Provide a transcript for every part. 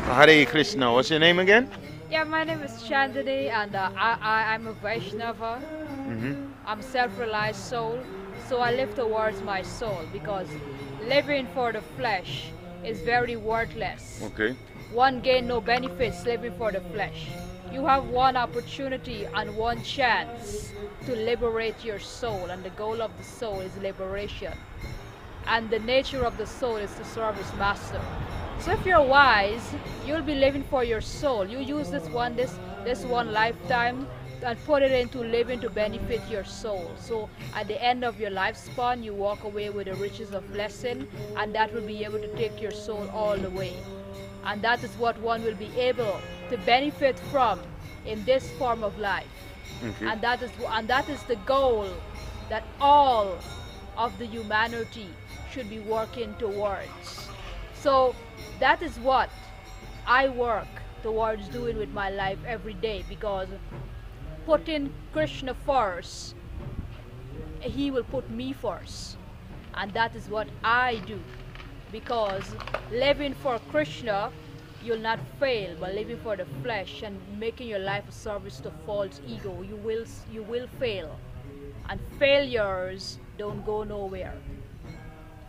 Hare Krishna. What's your name again? Yeah, my name is Chandani, and I'm a Vaishnava. Mm-hmm. I'm self-realized soul, so I live towards my soul because living for the flesh is very worthless. Okay. One gain no benefits living for the flesh. You have one opportunity and one chance to liberate your soul, and the goal of the soul is liberation. And the nature of the soul is to serve its master. So if you're wise, you'll be living for your soul. You use this one lifetime and put it into living to benefit your soul. So at the end of your lifespan, you walk away with the riches of blessing, and that will be able to take your soul all the way. And that is what one will be able to benefit from in this form of life. Okay. And that is the goal that all of the humanity should be working towards. So that is what I work towards doing with my life every day, because putting Krishna first, he will put me first. And that is what I do, because living for Krishna, you'll not fail. But living for the flesh and making your life a service to false ego, you will fail. And failures don't go nowhere.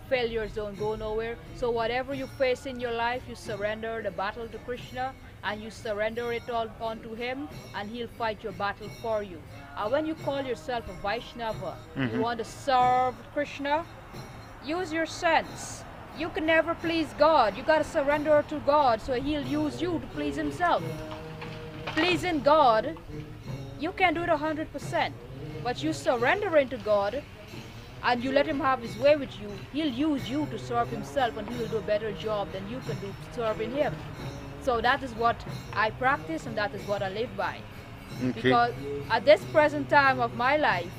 Failures don't go nowhere. So whatever you face in your life, you surrender the battle to Krishna, and you surrender it all onto him, and he'll fight your battle for you. When you call yourself a Vaishnava, you want to serve Krishna, use your sense. You can never please God. You got to surrender to God, so he'll use you to please himself. Pleasing God, you can do it 100%, but you surrendering to God and you let him have his way with you, he'll use you to serve himself, and he will do a better job than you can do serving him. So that is what I practice, and that is what I live by. Okay. Because at this present time of my life,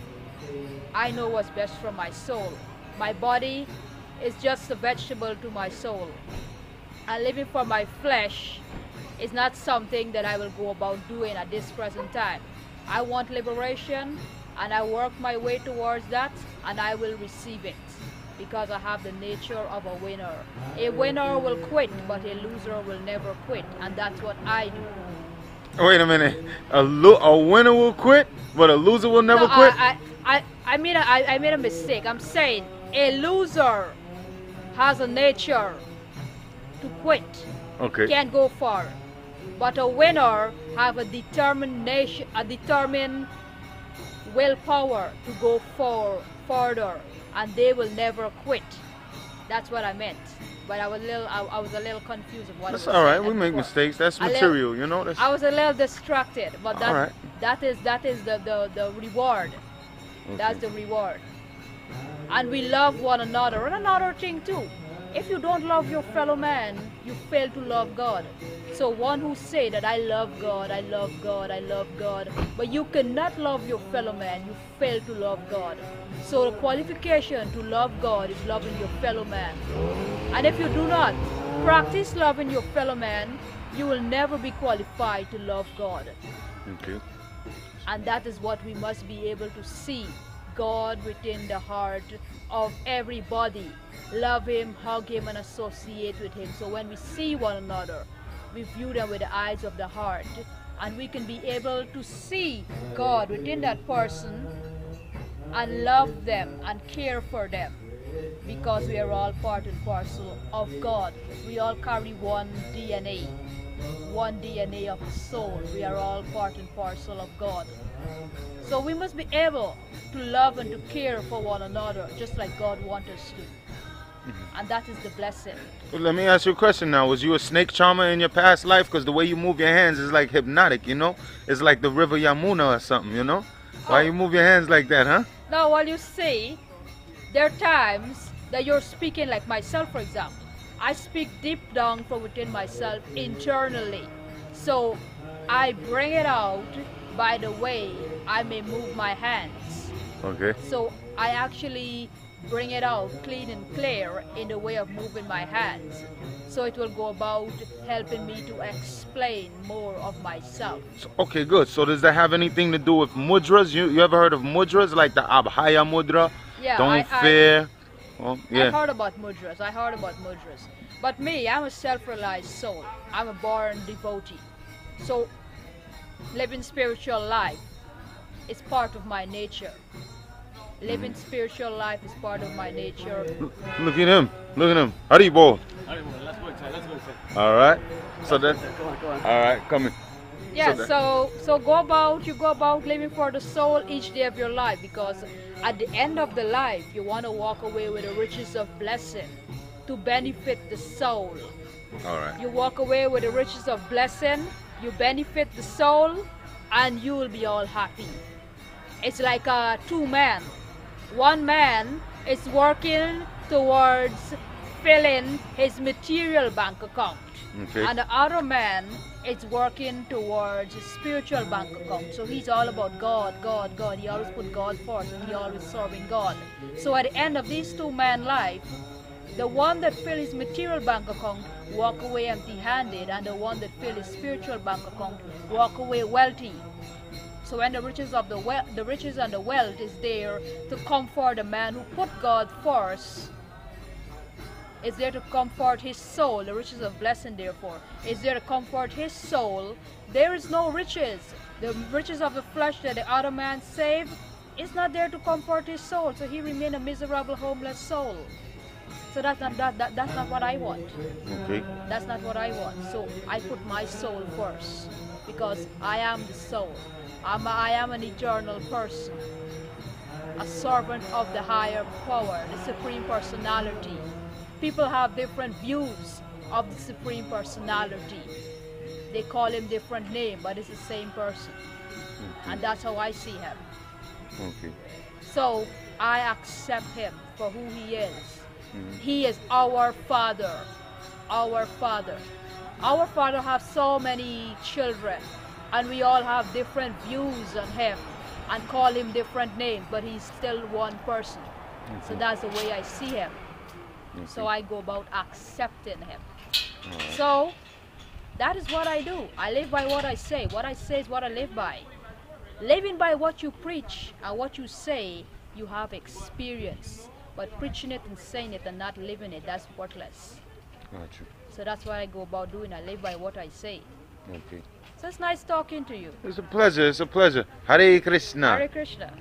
I know what's best for my soul. My body is just a vegetable to my soul. And living for my flesh is not something that I will go about doing at this present time. I want liberation, and I work my way towards that, and I will receive it, because I have the nature of a winner. A winner will quit, but a loser will never quit, and that's what I do. Wait a minute. A winner will quit, but a loser will never No, quit? I made a mistake. I'm saying a loser has a nature to quit. Okay. Can't go far. But a winner have a determined willpower to go further, and they will never quit. That's what I meant. But I was a little confused of what That's I was all right. saying We make before. mistakes. That's material, you know. That's I was a little distracted, but all right. that is the reward. That's the reward. And we love one another. And another thing too, if you don't love your fellow man, you fail to love God. So one who say that I love God, I love God, I love God, but you cannot love your fellow man, you fail to love God. So the qualification to love God is loving your fellow man. And if you do not practice loving your fellow man, you will never be qualified to love God. Okay. And that is what we must be able to see. God within the heart of everybody. Love him, hug him, and associate with him. So when we see one another, we view them with the eyes of the heart, and we can be able to see God within that person and love them and care for them, because we are all part and parcel of God. We all carry one DNA of the soul. We are all part and parcel of God. So we must be able to love and to care for one another, just like God wants us to. And that is the blessing. Well, let me ask you a question now. Was you a snake charmer in your past life? Because the way you move your hands is like hypnotic, you know? It's like the river Yamuna or something, you know? Why you move your hands like that, huh? Now, while you see, there are times that you're speaking like myself, for example. I speak deep down from within myself, internally. So I bring it out by the way I may move my hands. Okay. So I actually bring it out clean and clear in the way of moving my hands. So it will go about helping me to explain more of myself. So, okay, good. So does that have anything to do with mudras? You ever heard of mudras, like the Abhaya mudra? Yeah, Don't fear. Well, I yeah. heard about mudras. But me, I'm a self-realized soul. I'm a born devotee. So living spiritual life is part of my nature. Living spiritual life is part of my nature. Look at him. Look at him. Haribo. Let's go inside. Let's go inside. All right. So that. Go on, go on. All right. Come in. Yeah, that- so you go about living for the soul each day of your life, because at the end of the life you want to walk away with the riches of blessing to benefit the soul. All right. You walk away with the riches of blessing, you benefit the soul, and you will be all happy. It's like two men. One man is working towards filling his material bank account. Okay. And the other man is working towards his spiritual bank account. So he's all about God, God, God. He always put God first and he always serving God. So at the end of these two men life, the one that fill his material bank account walk away empty-handed, and the one that fill his spiritual bank account walk away wealthy. So when the riches and the wealth is there to comfort the man who put God first, it's there to comfort his soul. The riches of blessing, therefore, is there to comfort his soul. There is no riches. The riches of the flesh that the other man saved is not there to comfort his soul. So he remained a miserable, homeless soul. So that's not what I want. Okay. That's not what I want. So I put my soul first, because I am the soul. I am an eternal person, a servant of the higher power, the Supreme Personality. People have different views of the Supreme Personality. They call him different name, but it's the same person. And that's how I see him. Okay. So I accept him for who he is. He is our Father. Our Father. Our Father has so many children, and we all have different views on him and call him different names, but he's still one person. So that's the way I see him. So I go about accepting him. So that is what I do. I live by what I say. What I say is what I live by. Living by what you preach and what you say, you have experience. But preaching it and saying it and not living it, that's worthless. Gotcha. So that's what I go about doing. I live by what I say. Okay. So it's nice talking to you. It's a pleasure. It's a pleasure. Hare Krishna. Hare Krishna.